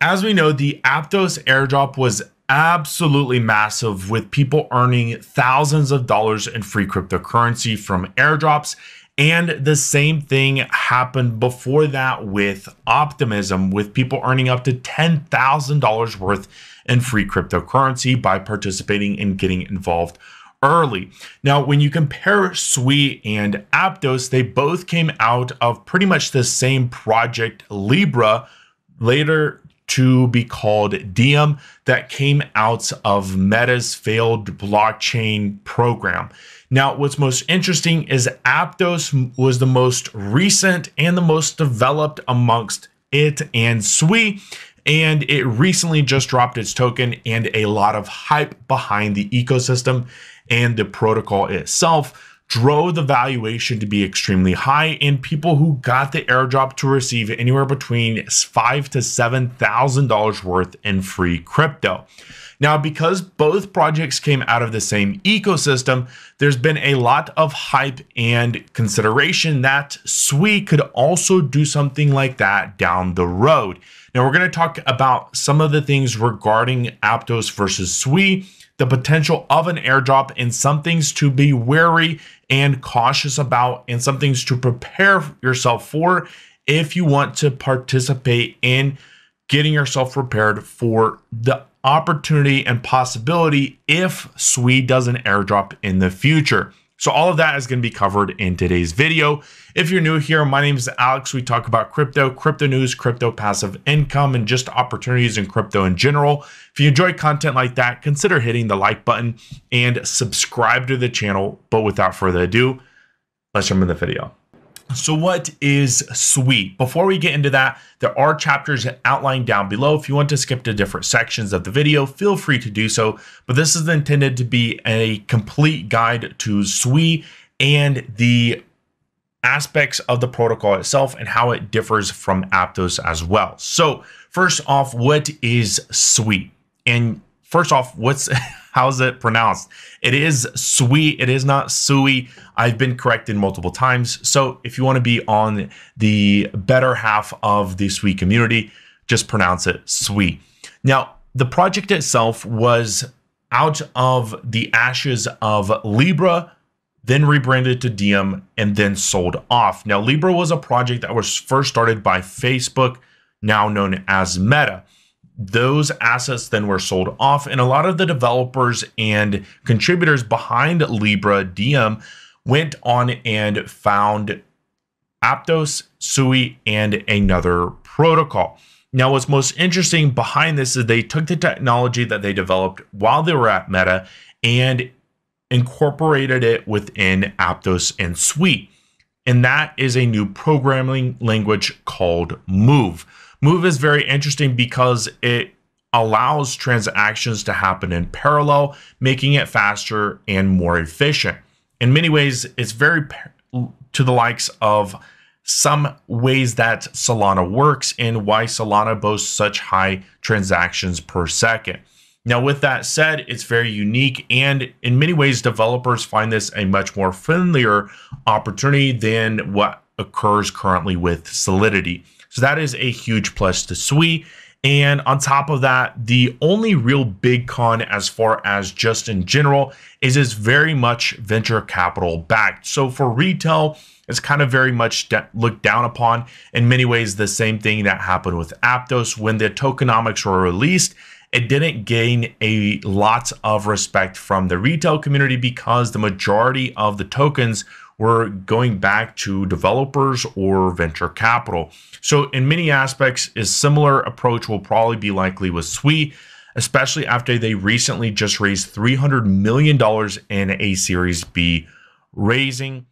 As we know, the Aptos airdrop was absolutely massive, with people earning thousands of dollars in free cryptocurrency from airdrops. And the same thing happened before that with Optimism, with people earning up to $10,000 worth in free cryptocurrency by participating and getting involved early. Now, when you compare SUI and Aptos, they both came out of pretty much the same project, Libra, later to be called Diem, that came out of Meta's failed blockchain program. Now, what's most interesting is Aptos was the most recent and the most developed amongst it and SUI, and it recently just dropped its token, and a lot of hype behind the ecosystem and the protocol itself drove the valuation to be extremely high, and people who got the airdrop to receive anywhere between $5,000 to $7,000 worth in free crypto. Now, because both projects came out of the same ecosystem, there's been a lot of hype and consideration that SUI could also do something like that down the road. Now, we're going to talk about some of the things regarding Aptos versus SUI, the potential of an airdrop, and some things to be wary and cautious about, and some things to prepare yourself for if you want to participate in getting yourself prepared for the opportunity and possibility if SUI does an airdrop in the future. So all of that is going to be covered in today's video. If you're new here, my name is Alex. We talk about crypto news, crypto passive income, and just opportunities in crypto in general. If you enjoy content like that, consider hitting the like button and subscribe to the channel. But without further ado, let's jump into the video. So what is SUI? Before we get into that, there are chapters outlined down below. If you want to skip to different sections of the video, feel free to do so. But this is intended to be a complete guide to SUI and the aspects of the protocol itself and how it differs from Aptos as well. So first off, what is SUI? And first off, how's it pronounced? It is SUI. It is not SUI. I've been corrected multiple times. So if you want to be on the better half of the SUI community, just pronounce it SUI. Now, the project itself was out of the ashes of Libra, then rebranded to Diem, and then sold off. Now, Libra was a project that was first started by Facebook, now known as Meta. Those assets then were sold off, and a lot of the developers and contributors behind Libra Diem went on and found Aptos, SUI, and another protocol. Now, what's most interesting behind this is they took the technology that they developed while they were at Meta and incorporated it within Aptos and SUI. And that is a new programming language called Move. Move is very interesting because it allows transactions to happen in parallel, making it faster and more efficient. In many ways, it's very to the likes of some ways that Solana works and why Solana boasts such high transactions per second. Now, with that said, it's very unique, and in many ways, developers find this a much more friendlier opportunity than what occurs currently with Solidity. So that is a huge plus to SUI. And on top of that, the only real big con as far as just in general is it's very much venture capital backed. So for retail, it's kind of very much looked down upon. In many ways, the same thing that happened with Aptos. When the tokenomics were released, it didn't gain a lot of respect from the retail community because the majority of the tokens were going back to developers or venture capital. So in many aspects, a similar approach will probably be likely with SUI, especially after they recently just raised $300 million in a Series B raising.